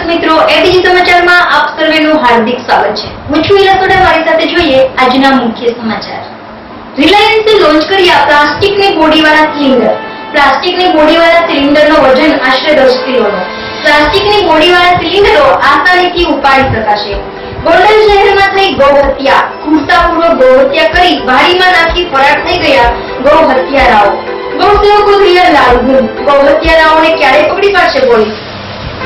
દર્શક મિત્રો, એબીજી સમાચારમાં આપ સર્વેનું હાર્દિક સ્વાગત છે। હું છું ઇલાસોડા, મારી સાથે જોઈએ આજના મુખ્ય સમાચાર। રિલાયન્સે લોન્ચ કર્યા પ્લાસ્ટિકની બોડીવાળા સિલિન્ડર। પ્લાસ્ટિકની બોડીવાળા સિલિન્ડરનો વજન આશરે 10 કિલોનો। પ્લાસ્ટિકની બોડીવાળા સિલિન્ડરો આસાનીથી ઉપાડી શકાશે। ગોંડલ શહેરમાં થઈ ગૌ હત્યા। ક્રૂરતાપૂર્વક ગૌ હત્યા કરી વાડીમાં નાખી ફરાર થઈ ગયા ગૌ હત્યારાઓ। ગૌ સેવકો થયા લાલઘૂમ। ગૌ હત્યારાઓને ક્યારે પકડી પાડશે પોલીસ?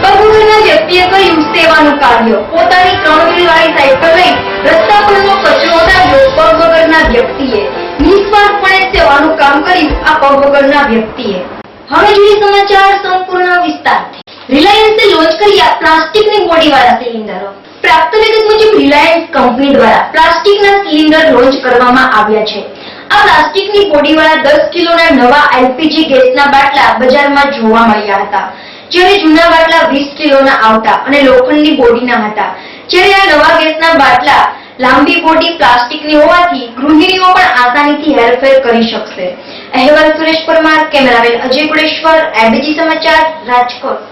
પગવગરના વ્યક્તિએ કર્યું સેવાનું કાર્ય। પોતાની 3 વ્હીલવાળી સાયકલ લઈ રસ્તા પરનો કચરો ઉડાવ્યો પગવગરના વ્યક્તિએ। નિસ્વાર્થપણે સેવાનું કામ કર્યું આ પગવગરના વ્યક્તિએ। હવે જોઈએ સમાચાર સંપૂર્ણ વિસ્તારથી। રિલાયન્સે લોન્ચ કર્યા પ્લાસ્ટિકની બોડીવાળા સિલિન્ડરો। પ્રાપ્ત વિગત મુજબ રિલાયન્સ કંપની દ્વારા પ્લાસ્ટિકના સિલિન્ડર લોન્ચ કરવામાં આવ્યા છે। આ પ્લાસ્ટિકની બોડીવાળા 10 કિલોના નવા એલપીજી ગેસના બાટલા બજારમાં જોવા મળ્યા હતા, જ્યારે જૂના બાટલા 20 કિલોના આવતા અને લોખંડની બોડીના હતા। જ્યારે આ નવા ગેસના બાટલા લાંબી બોડી પ્લાસ્ટિકની હોવાથી ગૃહિણીઓ પણ આસાનીથી હેરફેર કરી શકશે। અહેવાલ સુરેશ પરમાર, કેમેરામેન અજય ગુડેશ્વર, એબીજી સમાચાર, રાજકોટ।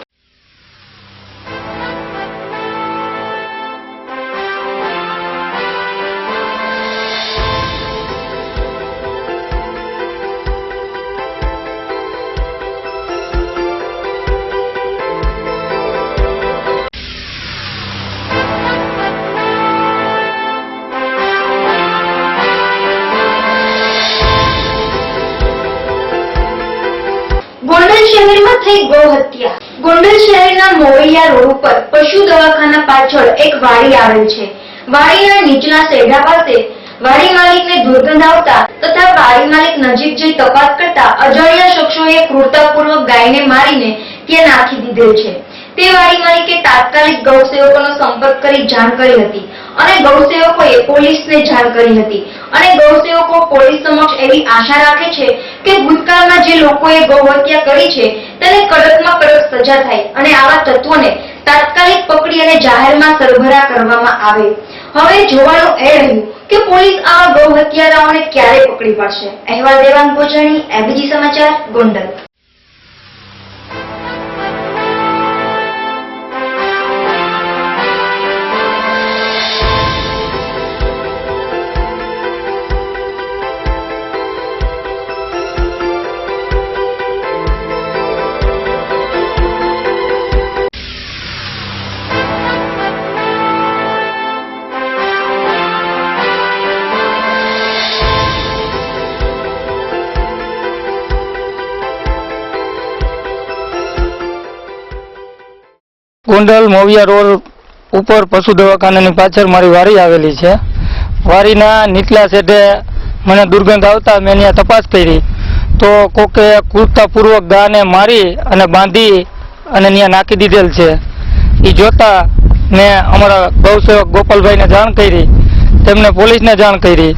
ગોંડલ શહેરમાં થઈ ગૌ હત્યા। ગોંડલ શહેરના મોવૈયા રોડ ઉપર પશુ દવાખાના પાછળ એક વાડી આવેલ છે। વાડીના નીચલા શેઢા પાસે વાડી માલિકને દુર્ગંધ આવતા તથા વાડી માલિક નજીક જઈ તપાસ કરતા અજાણ્યા શખ્સોએ ક્રૂરતાપૂર્વક ગાયને મારીને ત્યાં નાખી દીધેલ છે। તે વાડી માલિકે તાત્કાલિક ગૌસેવકોનો સંપર્ક કરી જાણ કરી હતી અને ગૌસેવકોએ પોલીસને જાણ કરી હતી અને ગૌસેવકો પોલીસ સમક્ષ એવી આશા રાખે છે કે ભૂતકાળમાં જે લોકોએ ગૌ હત્યા કરી છે તેને કડકમાં કડક સજા થાય અને આવા તત્વોને તાત્કાલિક પકડી અને જાહેરમાં સરભરા કરવામાં આવે। હવે જોવાનું એ રહ્યું કે પોલીસ આવા ગૌ હત્યારાઓને ક્યારે પકડી પાડશે। અહેવાલ દેવાંગ ભોજાણી, એબીજી સમાચાર, ગોંડલ। ગોંડલ મોવિયા રોડ ઉપર પશુ દવાખાનાની પાછળ મારી વાડી આવેલી છે। વાડીના નીચલા સેટે મને દુર્ગંધ આવતા મેં ત્યાં તપાસ કરી તો કોકે ક્રૂરતાપૂર્વક ગાયને મારી અને બાંધી અને ત્યાં નાખી દીધેલ છે। એ જોતા મેં અમારા ગૌસેવક ગોપાલભાઈને જાણ કરી, તેમને પોલીસને જાણ કરી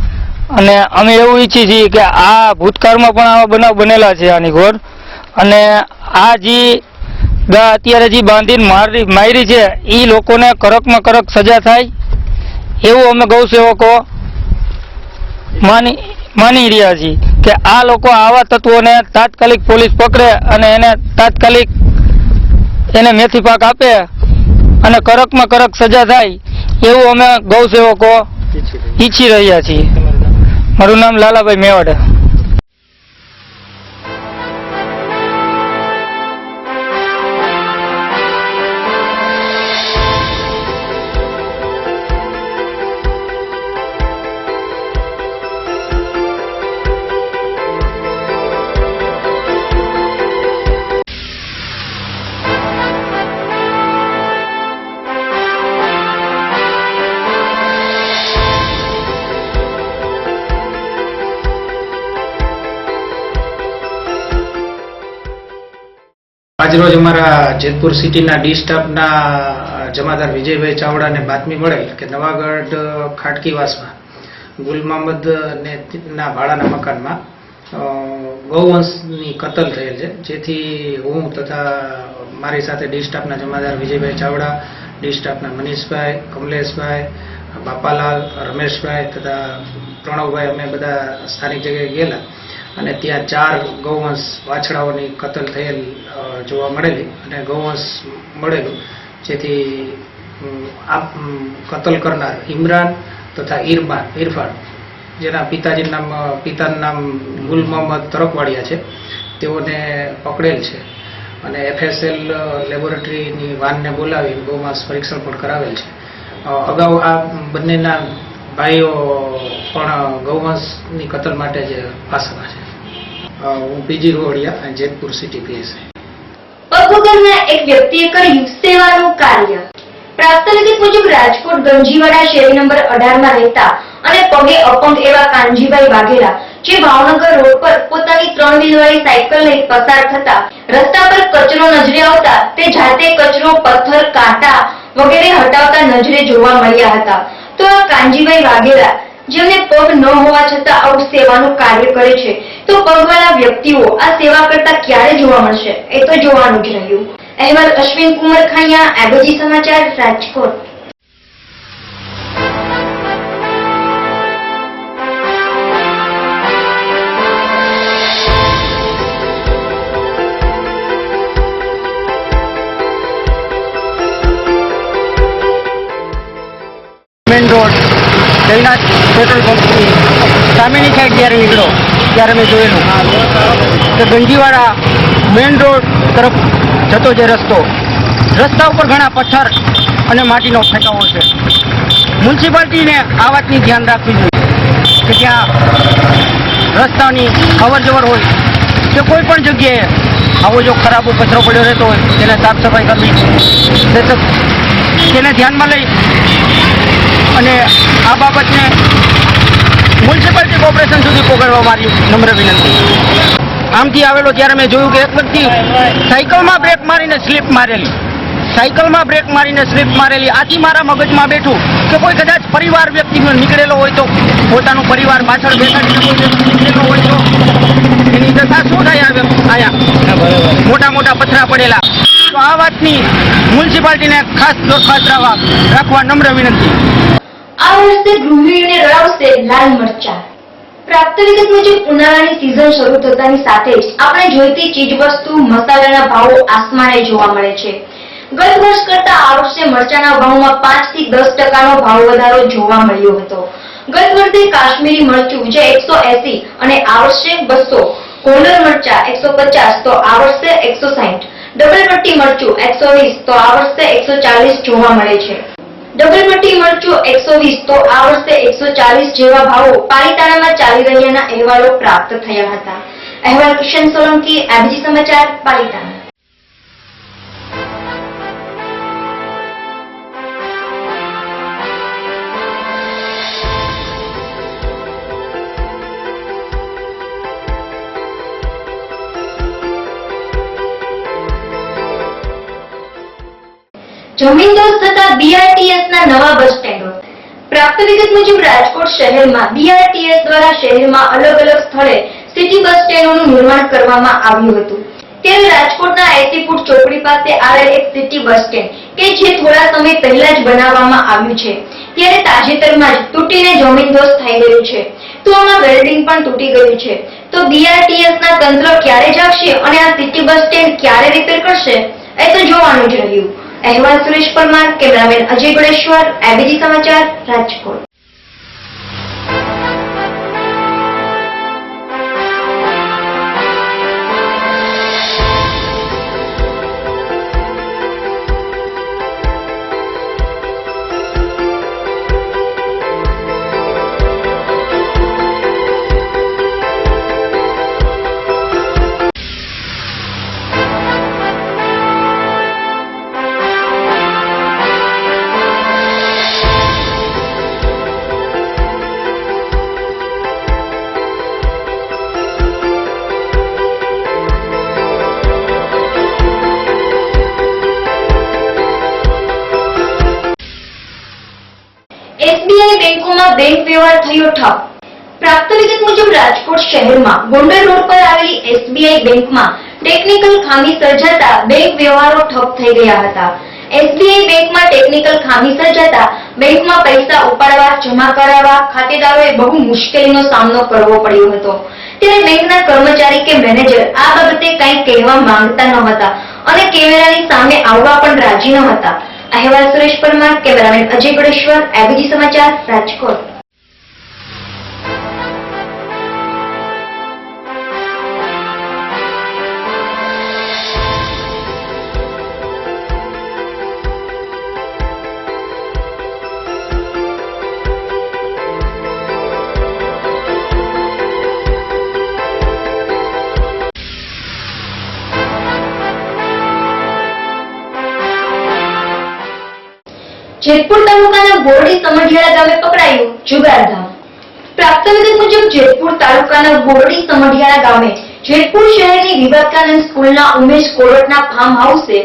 અને અમે એવું ઈચ્છીએ છીએ કે આ ભૂતકાળમાં પણ આવા બનાવ બનેલા છે આની ઘોર, અને આ જે અત્યારે જે બાંધીને મારી છે એ લોકોને કડકમાં કડક સજા થાય એવું અમે ગૌસેવકો માની રહ્યા છીએ કે આ લોકો આવા તત્વોને તાત્કાલિક પોલીસ પકડે અને એને તાત્કાલિક એને મેથી પાક આપે અને કડકમાં કડક સજા થાય એવું અમે ગૌસેવકો ઈચ્છી રહ્યા છીએ। મારું નામ લાલાભાઈ મેવાડા। આજરોજ અમારા જેતપુર સિટીના ડી સ્ટાફના જમાદાર વિજયભાઈ ચાવડાને બાતમી મળેલ કે નવાગઢ ખાટકીવાસમાં ગુલ મહમદ ના ભાડાના મકાનમાં ગૌવંશની કતલ થયેલ છે, જેથી હું તથા મારી સાથે ડી સ્ટાફના જમાદાર વિજયભાઈ ચાવડા, ડી સ્ટાફના મનીષભાઈ, કમલેશભાઈ, બાપાલાલ, રમેશભાઈ તથા પ્રણવભાઈ અમે બધા સ્થાનિક જગ્યાએ ગયેલા અને ત્યાં 4 ગૌવંશ વાછડાઓની કતલ થયેલ જોવા મળેલી અને ગૌવંશ મળેલું જેથી કતલ કરનાર ઇમરાન તથા ઇરફાન જેના પિતાનું નામ ગુલ મોહમ્મદ તરકવાડિયા છે, તેઓને પકડેલ છે અને FSL લેબોરેટરીની વાનને બોલાવી ગૌમાંસ પરીક્ષણ પણ કરાવેલ છે. અગાઉ આ બંનેના ભાઈઓ પણ ગૌમાંસની કતલ માટે જ પાસામાં છે. હું પીજી રોહડિયા, જેતપુર સિટી PSI. પગ વગરના એક વ્યક્તિએ કર્યું સેવાનું કાર્ય. પ્રાપ્ત વિગત મુજબ રાજકોટ ગંજીવાડા શેરી નંબર 18 માં રહેતા અને પગે અપંગ એવા કાનજીભાઈ વાઘેલા, જે ભાવનગર રોડ પર પોતાની 3 વ્હીલવાળી સાયકલ લઈ પસાર થતા રસ્તા પર કચરો નજરે આવતા તે જાતે કચરો, પથ્થર, કાંટા વગેરે હટાવતા નજરે જોવા મળ્યા હતા. તો આ કાનજીભાઈ વાઘેલા, જેમને પગ ન હોવા છતાં આવું સેવાનું કાર્ય કરે છે, તો પગવાળા વ્યક્તિઓ આ સેવા કરતા ક્યારે જોવા મળશે, એ તો જોવાનું જ રહ્યું. અહેવાલ અશ્વિન કુમાર ખાણિયા, એબીજી સમાચાર, Rajkot. Main road Jaynath petrol પંપની સામેની સાઈડ જ્યારે નીકળો ત્યારે મેં જોયેલું કે ગંજીવાડા મેન રોડ તરફ જતો જે રસ્તા ઉપર ઘણા પથ્થર અને માટીનો ફેંકાવો છે. મ્યુનિસિપાલિટીને આ વાતની ધ્યાન રાખવી જોઈએ કે ત્યાં રસ્તાની અવર જવર હોય કે કોઈ પણ જગ્યાએ આવો જો ખરાબ કચરો પડ્યો રહેતો હોય તેને સાફ સફાઈ કરવી, તેને ધ્યાનમાં લઈ અને આ બાબતને મ્યુનિસિપાલિટી કોર્પોરેશન સુધી પહોંચાડવા મારી નમ્ર વિનંતી. આમથી આવેલો ત્યારે મેં જોયું કે એક વ્યક્તિ સાયકલમાં બ્રેક મારીને સ્લીપ મારેલી આથી મારા મગજમાં બેઠું કે કોઈ કદાચ પરિવાર વ્યક્તિ નીકળેલો હોય તો પોતાનો પરિવાર પાછળ બેસાડીને કોઈ વ્યક્તિ નીકળેલો હોય તો એની દશા શું થાય? અહીંયા મોટા મોટા પથરા પડેલા. તો આ વાતની મ્યુનિસિપાલિટીને ખાસ રાખવા નમ્ર વિનંતી. આ વર્ષે ગૃહિણીઓને રડાવશે લાલ મરચાં. પ્રાપ્ત વિગત મુજબ ઉનાળાની સિઝન શરૂ થતાની સાથે જ આપણે જોઈતી ચીજવસ્તુ, મસાલાના ભાવો આસમાને જોવા મળે છે. ગત વર્ષ કરતા આ વર્ષે મરચાના ભાવમાં 5 થી 10% ભાવ વધારો જોવા મળ્યો હતો. ગત વર્ષે કાશ્મીરી મરચું જે 180 અને આ વર્ષે 200, ગોંડલ મરચા 150 તો આ વર્ષે 160, ડબલ પટ્ટી મરચું 120 તો આ વર્ષે 140 જોવા મળે છે. ડબલ પટ્ટી મરચું 120 તો આ વર્ષે 140 જેવા ભાવો પાલિતાણામાં ચાલી રહ્યાના અહેવાલો પ્રાપ્ત થયા હતા. અહેવાલ કિશન સોલંકી, એબીજી સમાચાર, પાલિતાણા. જમીનદોસ્ત થતા BRTSના નવા બસ સ્ટેન્ડો. પ્રાપ્ત વિગત મુજબ રાજકોટ શહેરમાં BRTS દ્વારા શહેરમાં અલગ અલગ સ્થળે સિટી બસ સ્ટેન્ડોનું નિર્માણ કરવામાં આવ્યું હતું. ત્યારે રાજકોટના 80 ફૂટ ચોકડી પાસે આવેલ એક સિટી બસ સ્ટેન્ડ કે જે થોડા સમય પહેલા જ બનાવવામાં આવ્યું છે, ત્યારે તાજેતરમાં જ તૂટીને જમીનદોસ્ત થઈ ગયું છે. તો આમાં વેલ્ડિંગ પણ તૂટી ગયું છે. તો BRTSના તંત્ર ક્યારે જાગશે અને આ સિટી બસ સ્ટેન્ડ ક્યારે રિપેર કરશે, એ તો જોવાનું જ રહ્યું. અહેવાલ સુરેશ પરમાર, કેમેરામેન અજય ગણેશ્વર, એબીજી સમાચાર, રાજકોટ. SBI બેંકોમાં બેંક વ્યવહાર થયો ઠપ. પ્રાપ્ત વિગત મુજબ રાજકોટ શહેરમાં ગોંડલ રોડ પર આવેલી SBI બેંકમાં ટેકનિકલ ખામી સર્જાતા બેંક વ્યવહારો ઠપ થઈ ગયા હતા. SBI બેંકમાં ટેકનિકલ ખામી સર્જાતા બેંકમાં પૈસા ઉપાડવા, જમા કરાવવા ખાતેદારોએ બહુ મુશ્કેલીનો સામનો કરવો પડ્યો હતો. ત્યારે બેંકના કર્મચારી કે મેનેજર આ બાબતે કંઈ કહેવા માંગતા ન હતા અને કેમેરાની સામે આવવા પણ રાજી ન હતા. અહેવાલ સુરેશ પરમાર, કેમેરામેન અજય ગણેશ્વર, એબીજી સમાચાર, રાજકોટ. જેતપુર તાલુકાના બોરડી સમઢિયાળા ગામે પકડાયું જુગારધામ. પ્રાપ્ત વિગત મુજબ જેતપુર તાલુકાના બોરડી સમઢિયાળા ગામે જેતપુર શહેરની વિવેકાનંદ સ્કૂલના ઉમેશ કોરટના ફાર્મ હાઉસે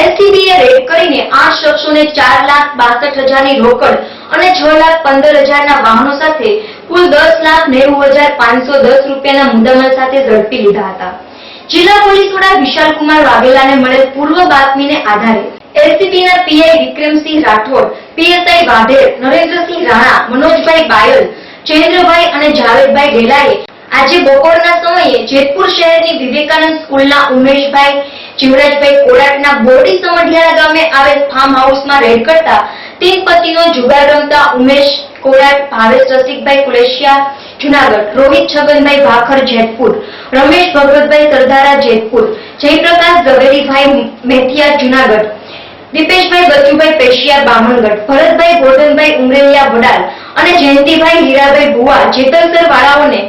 એલસીબીએ રેડ કરીને 8 શખ્સોને 4,62,000ની રોકડ અને 6,15,000ના વાહનો સાથે કુલ 10,90,510 રૂપિયાના મુદ્દામાલ સાથે ઝડપી લીધા હતા. જિલ્લા પોલીસ વડા વિશાલકુમાર વાઘેલાને મળેલ પૂર્વ બાતમીને આધારે એલસીબીના પીઆઈ વિક્રમસિંહ રાઠોડ, પીએસઆઈ વાઢેર, નરેન્દ્રસિંહ રાણા, મનોજભાઈ બાયલ, ચેન્દ્રભાઈ અને જાવેદભાઈ ડેલાએ આજે બપોરના સમયે જેતપુર શહેરની વિવેકાનંદ સ્કૂલના ઉમેશભાઈ જીવરાજભાઈ કોરાટના બોરડી સમઢિયાળા ગામે આવેલ ફાર્મ હાઉસમાં રેડ કરતા 3 પતિનો જુગાર રમતા ઉમેશ કોરાટ, ભાવેશ રસિકભાઈ કુલેશિયા જુનાગઢ, રોહિત છગનભાઈ ભાખર જેતપુર, રમેશ ભગવતભાઈ સરદારા જેતપુર, જયપ્રકાશ ઝવેરીભાઈ મેથિયા જુનાગઢ, દીપેશભાઈ બચુભાઈ પેશિયા બામણગઢ, ભરતભાઈ ગોરધનભાઈ ઉમરેલિયા વડાલ અને જયંતિભાઈ હીરાભાઈ ભુવા જેતલસર વાળાઓને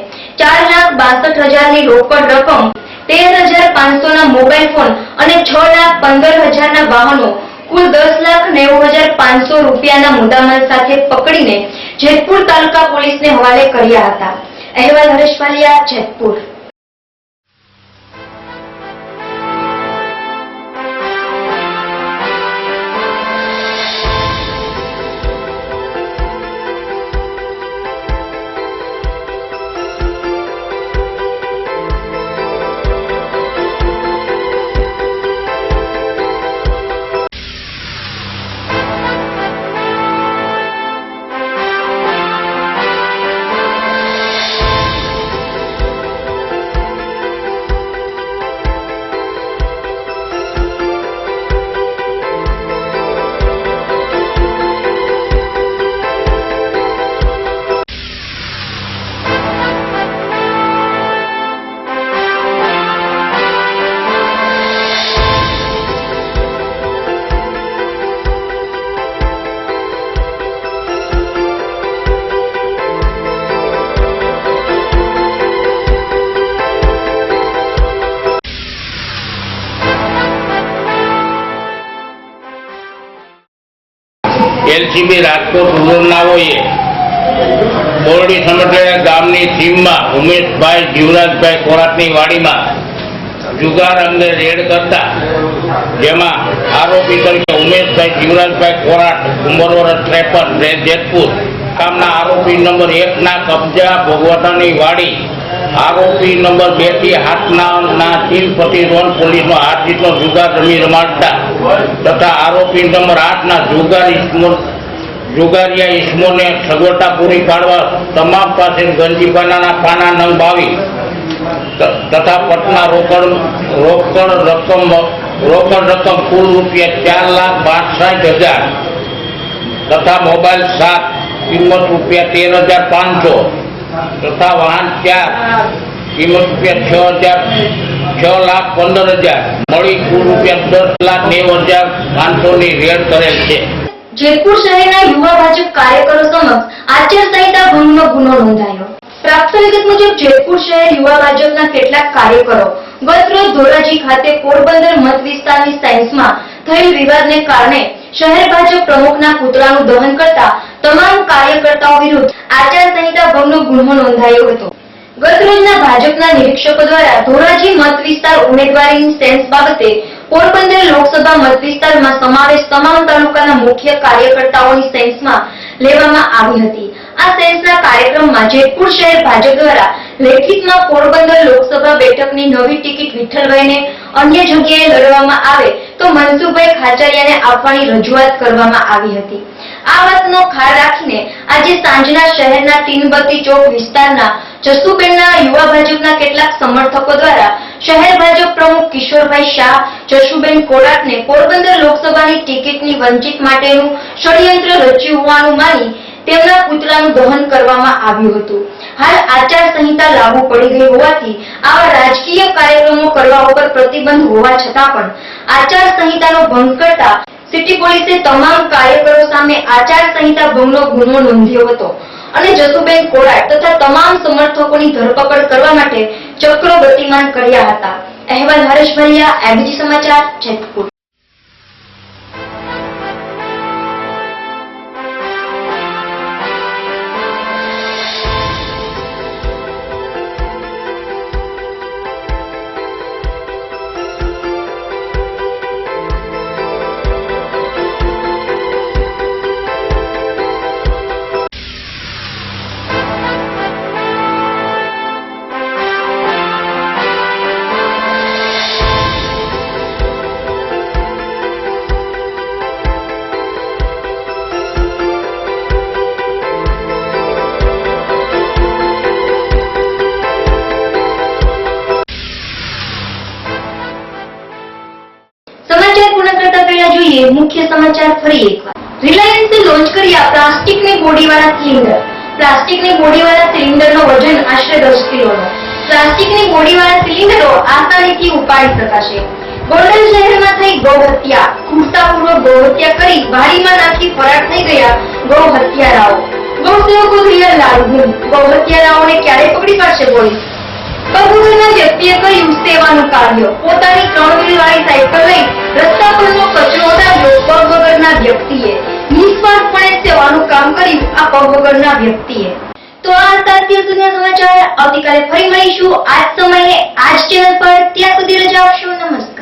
4,62,000ની રોકડ રકમ, 13,500ના મોબાઈલ ફોન અને 6,15,000ના વાહનો કુલ 10,90,500 રૂપિયાના મુદ્દામાલ સાથે પકડીને જેતપુર તાલુકા પોલીસને હવાલે કર્યા હતા. અહેવાલ હરેશ પાલિયા, જેતપુર. એલસીબી રાજકોટ રૂરલનાઓએ બોરડી સમઢિયાળા ગામની સીમમાં ઉમેશભાઈ જીવરાજભાઈ કોરાટની વાડીમાં જુગાર અંગે રેડ કરતા જેમાં આરોપી તરીકે ઉમેશભાઈ જીવરાજભાઈ કોરાટ, ઉંમર વર્ષ 53, જેતપુર ગામના આરોપી નંબર 1 ના કબજા ભોગવટાની વાડી, આરોપી નંબર 2 થી 7 ના 3 પતિ રોન પોલીસનો હાથ જીતનો જુગાર રમી રમાડતા તથા આરોપી નંબર 8 ના જુગારિયા ઈસમોને સગવડતા પૂરી પાડવા તમામ પાસે ગંજીપાના પાના નંગ 22 તથા પટના રોકડ રકમ કુલ ₹4,62,000 તથા મોબાઈલ 7 કિંમત ₹13,500 તથા વાહન 4 કિંમત ₹6,15,000 મળી કુલ ₹10,90,500ની રેડ કરેલ છે. જેતપુર શહેરના યુવા ભાજપ કાર્યકરો સમક્ષ આચારસંહિતા ભંગનો ગુનો નોંધાયો. પ્રાપ્ત વિગત મુજબ જેતપુર શહેર યુવા ભાજપના કેટલાક કાર્યકરો ગતરોજ ધોરાજી ખાતે પોરબંદર મત વિસ્તારની સાયન્સમાં થયેલ વિવાદને કારણે શહેર ભાજપ પ્રમુખના પુતળાનું દહન કરતા તમામ કાર્યકર્તાઓ વિરુદ્ધ આચારસંહિતા ભંગનો ગુનો નોંધાયો હતો. ગતરોજના ભાજપના નિરીક્ષકો દ્વારા ધોરાજી મત વિસ્તાર ઉમેદવારીની સેન્સ બાબતે પોરબંદર લોકસભા મત વિસ્તારમાં સમાવેશ તમામ તાલુકાના મુખ્ય કાર્યકર્તાઓની સેન્સમાં લેવામાં આવી હતી. આ સેન્સના કાર્યક્રમમાં જેતપુર શહેર ભાજપ દ્વારા લેખિતમાં પોરબંદર લોકસભા બેઠકની નવી ટિકિટ વિઠ્ઠલભાઈને અન્ય જગ્યાએ લડવામાં આવે તો મનસુખભાઈ ખાચરિયાને આપવાની રજૂઆત કરવામાં આવી હતી. આ વાતનો ખ્યાલ રાખીને આજે સાંજના શહેરના ટીનબત્તી ચોક વિસ્તારના જસુબેનના યુવા ભાજપના કેટલાક સમર્થકો દ્વારા શહેર ભાજપ પ્રમુખ કિશોરભાઈ શાહ, જસુબેન કોરાટને પોરબંદર લોકસભાની ટિકિટની વંચિત માટેનું ષડયંત્ર રચ્યું હોવાનું માની તેમના પુતળાનું દહન કરવામાં આવ્યું હતું. હાલ આચાર સંહિતા લાગુ પડી ગઈ હોવાથી આવા રાજકીય કાર્યક્રમો કરવા ઉપર પ્રતિબંધ હોવા છતાં પણ આચાર સંહિતાનો ભંગ કરતા સિટી પોલીસે તમામ કાર્યકરો સામે આચાર સંહિતા ભંગનો ગુનો નોંધ્યો હતો અને જસુબેન કોરાટ તથા તમામ સમર્થકોની ધરપકડ કરવા માટે ચક્રો ગતિમાન કર્યા હતા. અહેવાલ હરેશ ભલિયા, એબીજી સમાચાર, જેતપુર. સમાચાર પૂર્ણ કરતા પહેલા જોઈએ મુખ્ય સમાચાર ફરી એકવાર. રિલાયન્સે લોન્ચ કર્યા પ્લાસ્ટિકની બોડીવાળા સિલિન્ડર. પ્લાસ્ટિકની બોડીવાળા સિલિન્ડરનો વજન આશરે 10 કિલોનો. પ્લાસ્ટિકની બોડીવાળા સિલિન્ડરો આસાનીથી ઉપાડી શકાશે. ગોંડલ શહેરમાં થઈ ગૌ હત્યા. ક્રૂરતાપૂર્વક ગૌ હત્યા કરી વાડીમાં નાખી ફરાર થઈ ગયા ગૌ હત્યારાઓ. ગૌ સેવકો થયા લાલઘૂમ. ગૌ હત્યારાઓને ક્યારે પકડી પાડશે પોલીસ? પગવગરના વ્યક્તિએ કર્યું સેવાનું કાર્ય. પોતાની 3 વ્હીલ વાળી સાયકલ લઈ રસ્તા પરનો કચરો ઉડાડ્યો પગવગરના વ્યક્તિએ. નિસ્વાર્થપણે સેવાનું કામ કર્યું આ પગવગરના વ્યક્તિએ. તો આ હતા અત્યાર સુધીના સમાચાર. આવતીકાલે ફરી મળીશું આ જ સમયે આ જ ચેનલ પર. ત્યાં સુધી રજા આપશો. નમસ્કાર.